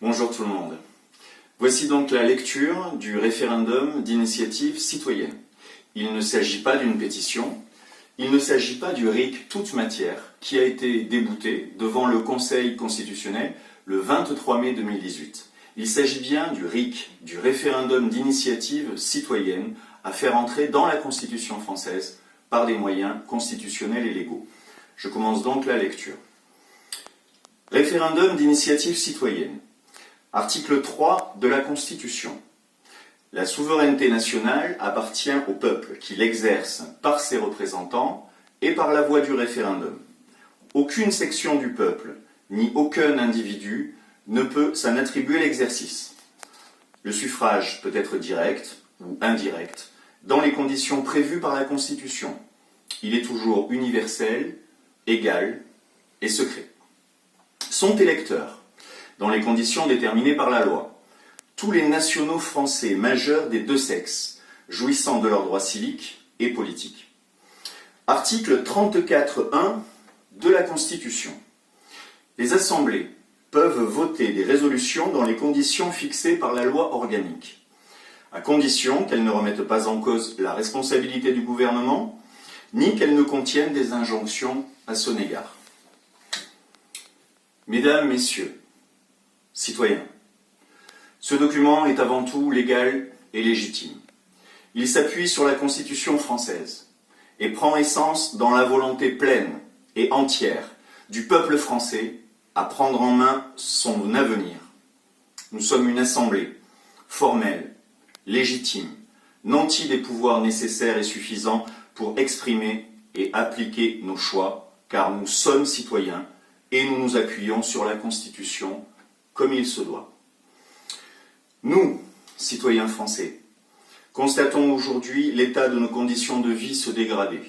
Bonjour tout le monde. Voici donc la lecture du référendum d'initiative citoyenne. Il ne s'agit pas d'une pétition, il ne s'agit pas du RIC toute matière qui a été débouté devant le Conseil constitutionnel le 23 mai 2018. Il s'agit bien du RIC, du référendum d'initiative citoyenne à faire entrer dans la Constitution française par des moyens constitutionnels et légaux. Je commence donc la lecture. Référendum d'initiative citoyenne. Article 3 de la Constitution. La souveraineté nationale appartient au peuple qui l'exerce par ses représentants et par la voie du référendum. Aucune section du peuple, ni aucun individu ne peut s'en attribuer l'exercice. Le suffrage peut être direct ou indirect dans les conditions prévues par la Constitution. Il est toujours universel, égal et secret. Sont électeurs, dans les conditions déterminées par la loi, tous les nationaux français majeurs des deux sexes, jouissant de leurs droits civiques et politiques. Article 34.1 de la Constitution. Les assemblées peuvent voter des résolutions dans les conditions fixées par la loi organique, à condition qu'elles ne remettent pas en cause la responsabilité du gouvernement, ni qu'elles ne contiennent des injonctions à son égard. Mesdames, Messieurs, citoyens, ce document est avant tout légal et légitime. Il s'appuie sur la Constitution française et prend essence dans la volonté pleine et entière du peuple français à prendre en main son avenir. Nous sommes une assemblée formelle, légitime, nantie des pouvoirs nécessaires et suffisants pour exprimer et appliquer nos choix, car nous sommes citoyens et nous nous appuyons sur la Constitution comme il se doit. Nous, citoyens français, constatons aujourd'hui l'état de nos conditions de vie se dégrader.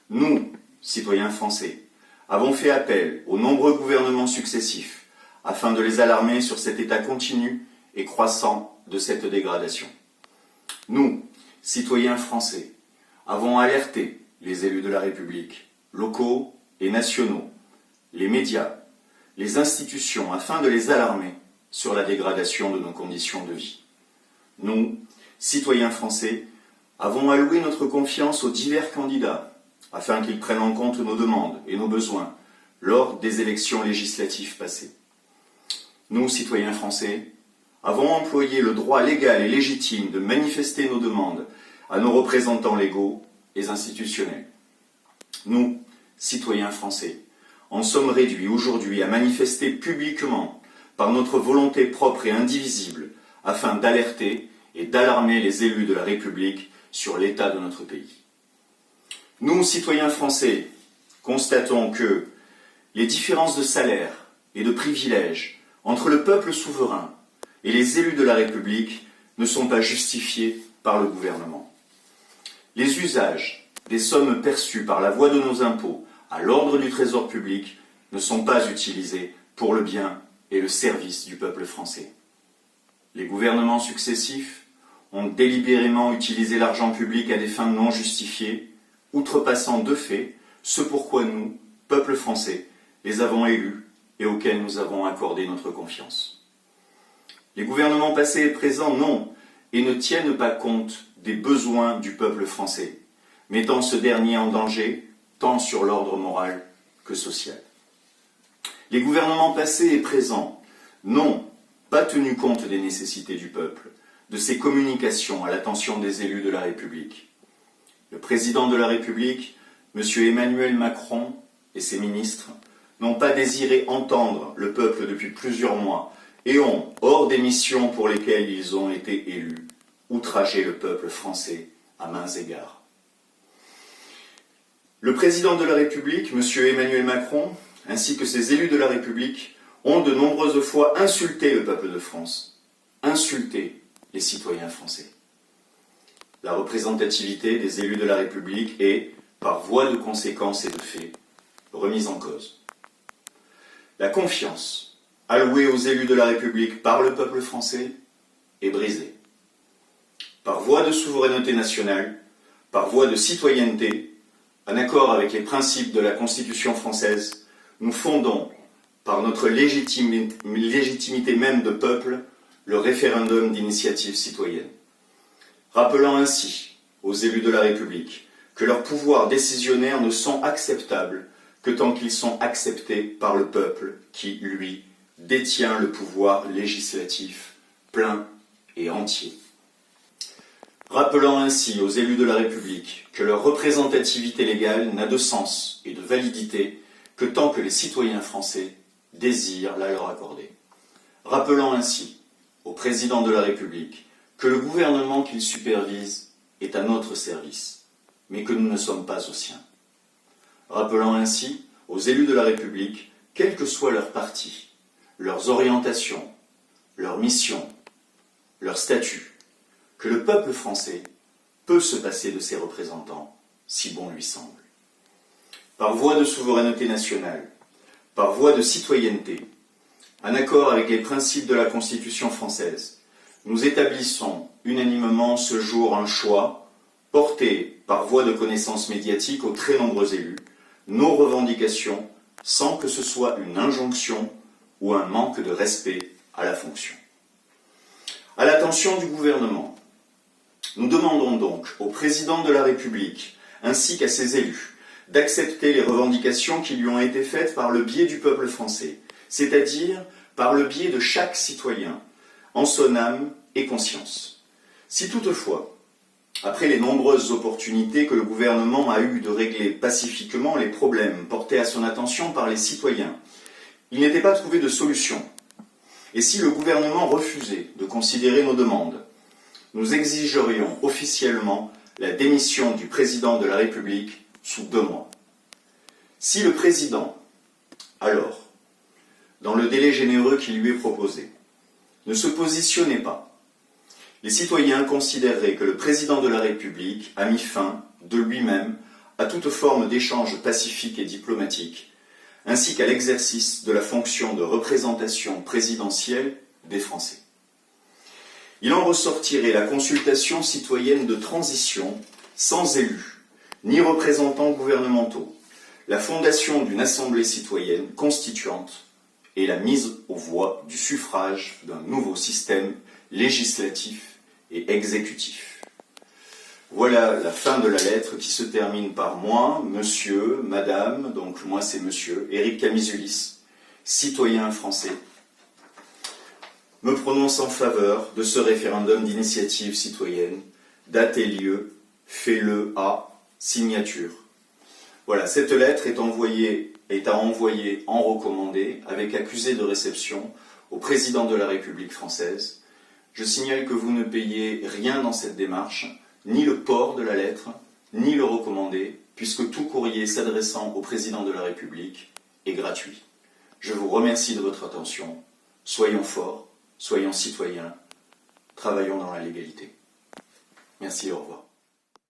Nous, citoyens français, avons fait appel aux nombreux gouvernements successifs afin de les alarmer sur cet état continu et croissant de cette dégradation. Nous, citoyens français, avons alerté les élus de la République, locaux et nationaux, les médias, les institutions, afin de les alarmer sur la dégradation de nos conditions de vie. Nous, citoyens français, avons alloué notre confiance aux divers candidats, afin qu'ils prennent en compte nos demandes et nos besoins lors des élections législatives passées. Nous, citoyens français, avons employé le droit légal et légitime de manifester nos demandes à nos représentants légaux et institutionnels. Nous, citoyens français, en sommes réduits aujourd'hui à manifester publiquement par notre volonté propre et indivisible afin d'alerter et d'alarmer les élus de la République sur l'état de notre pays. Nous, citoyens français, constatons que les différences de salaire et de privilèges entre le peuple souverain et les élus de la République ne sont pas justifiées par le gouvernement. Les usages des sommes perçues par la voie de nos impôts à l'ordre du Trésor public ne sont pas utilisés pour le bien et le service du peuple français. Les gouvernements successifs ont délibérément utilisé l'argent public à des fins non justifiées, outrepassant de fait ce pourquoi nous, peuple français, les avons élus et auxquels nous avons accordé notre confiance. Les gouvernements passés et présents n'ont et ne tiennent pas compte des besoins du peuple français, mettant ce dernier en danger tant sur l'ordre moral que social. Les gouvernements passés et présents n'ont pas tenu compte des nécessités du peuple, de ses communications à l'attention des élus de la République. Le président de la République, M. Emmanuel Macron et ses ministres, n'ont pas désiré entendre le peuple depuis plusieurs mois et ont, hors des missions pour lesquelles ils ont été élus, outragé le peuple français à maints égards. Le président de la République, M. Emmanuel Macron, ainsi que ses élus de la République, ont de nombreuses fois insulté le peuple de France, insulté les citoyens français. La représentativité des élus de la République est, par voie de conséquence et de fait, remise en cause. La confiance allouée aux élus de la République par le peuple français est brisée. Par voie de souveraineté nationale, par voie de citoyenneté, en accord avec les principes de la Constitution française, nous fondons par notre légitimité même de peuple, le référendum d'initiative citoyenne. Rappelant ainsi aux élus de la République que leurs pouvoirs décisionnaires ne sont acceptables que tant qu'ils sont acceptés par le peuple qui, lui, détient le pouvoir législatif plein et entier. Rappelant ainsi aux élus de la République que leur représentativité légale n'a de sens et de validité que tant que les citoyens français désirent la leur accorder. Rappelant ainsi au président de la République que le gouvernement qu'il supervise est à notre service, mais que nous ne sommes pas aux siens. Rappelant ainsi aux élus de la République, quel que soit leur parti, leurs orientations, leurs missions, leur statut, que le peuple français peut se passer de ses représentants, si bon lui semble. Par voie de souveraineté nationale, par voie de citoyenneté, en accord avec les principes de la Constitution française, nous établissons unanimement ce jour un choix, porté par voie de connaissance médiatique aux très nombreux élus, nos revendications sans que ce soit une injonction ou un manque de respect à la fonction. À l'attention du gouvernement, nous demandons donc au président de la République ainsi qu'à ses élus d'accepter les revendications qui lui ont été faites par le biais du peuple français, c'est-à-dire par le biais de chaque citoyen, en son âme et conscience. Si toutefois, après les nombreuses opportunités que le gouvernement a eues de régler pacifiquement les problèmes portés à son attention par les citoyens, il n'était pas trouvé de solution, et si le gouvernement refusait de considérer nos demandes, nous exigerions officiellement la démission du président de la République sous 2 mois. Si le président, alors, dans le délai généreux qui lui est proposé, ne se positionnait pas, les citoyens considéreraient que le président de la République a mis fin, de lui-même, à toute forme d'échange pacifique et diplomatique, ainsi qu'à l'exercice de la fonction de représentation présidentielle des Français. Il en ressortirait la consultation citoyenne de transition sans élus, ni représentants gouvernementaux, la fondation d'une assemblée citoyenne constituante et la mise aux voix du suffrage d'un nouveau système législatif et exécutif. Voilà la fin de la lettre qui se termine par moi, monsieur, madame, donc moi c'est monsieur, Éric Camisulis, citoyen français, me prononce en faveur de ce référendum d'initiative citoyenne, date et lieu, fait-le à signature. Voilà, cette lettre est à envoyer en recommandé avec accusé de réception au président de la République française. Je signale que vous ne payez rien dans cette démarche, ni le port de la lettre, ni le recommandé, puisque tout courrier s'adressant au président de la République est gratuit. Je vous remercie de votre attention. Soyons forts, soyons citoyens, travaillons dans la légalité. Merci et au revoir.